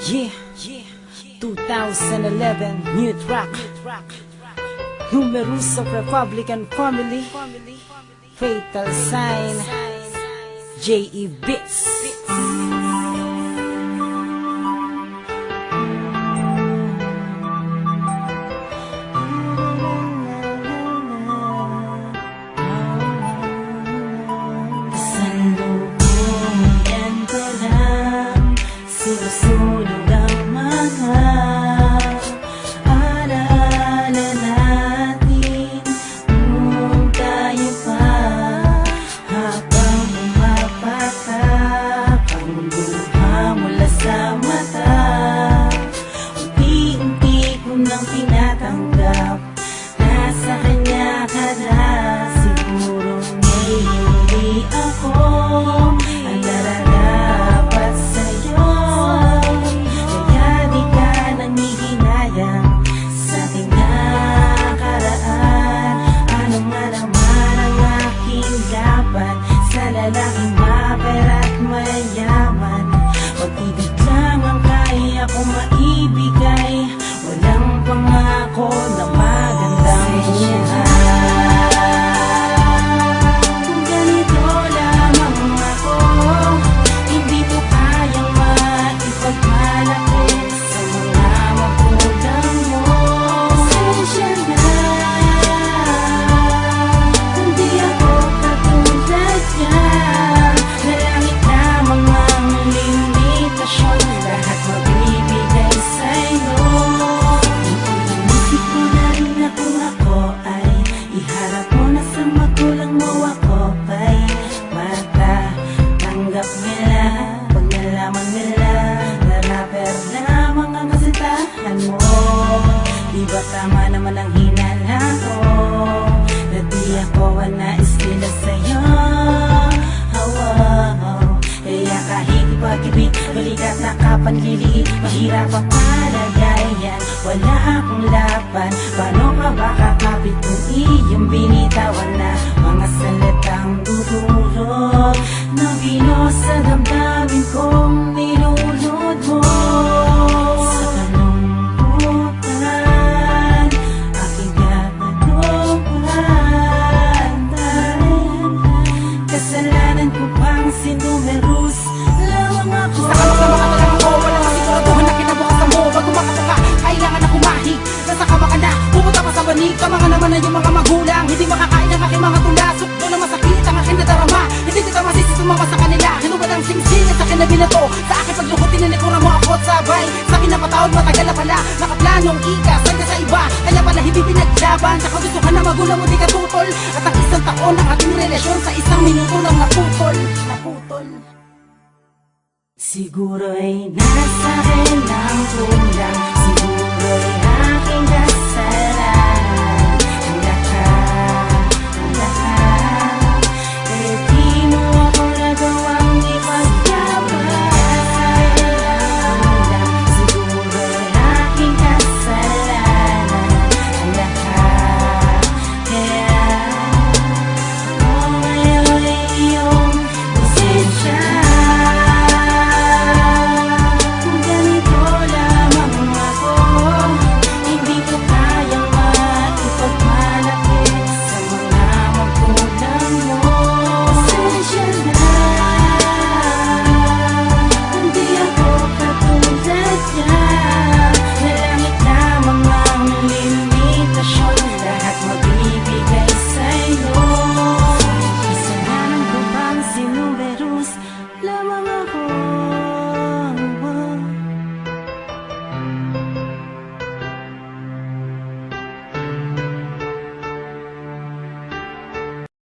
Yeah, 2011 new track, Numerous of Republican Family, Fatal Sign, J.E. Beats. Kasalukuyan ko lang, sinusunog ang mga alaala natin nung tayo pa, habang pumapatak ang luha mula sa mata. Unti-unti ko nang tinatanggap, nasa kanya ka na. Siguro ngayon hindi ako ang nararapat sa'yo, kaya di ka nangihinayang sa ating nakaraan. Ano nga naman ang aking laban sa lalaking mapera at mayaman? Pag-ibig lang ang kaya kong maibigay, walang pangako na magandang buhay. Pag nalaman nila na rapper lamang ang kasitahan mo, di ba tama naman ang hinala ko, na di ako ang nais nila sa'yo. Kaya kahit ipag-ibig, balikat na kapanliliit, mahirap ang palagayan, wala akong laban. Paano ka ba kakapit kung iyong binitawan na mga salitang dudurog na binos sa damdamin kong nilulod mo? Sa kalungkutan, aking gagaluhan, dahil kasalanan ko pang sinumerus lamang ako. Sa kamakalang ako, walang masiguraduhan na kinabukasan mo. Bago makataka, kailangan na kumahig. Nasa kama ka na, pumunta pa sa banig. Kamanga naman na yung mga magulang, hindi makakain ang aking mga tula. Sukdo na masakit ang aking nadarama, hindi kita masisi sumama sa kanila. Hinubad ang singsing at sa akin na binato, sa akin pagluhutin na nikura mo ako at sabay. Sa akin napatawad, matagal na pala, nakaplanong ikas hanggang sa iba, kaya pala hindi pinaglaban. Sa kagustuhan na magulang mo di ka tutol, at ang isang taon ng ating relasyon sa isang minuto lang naputol. Siguro ay nasa akin ang kulang, siguro ay aking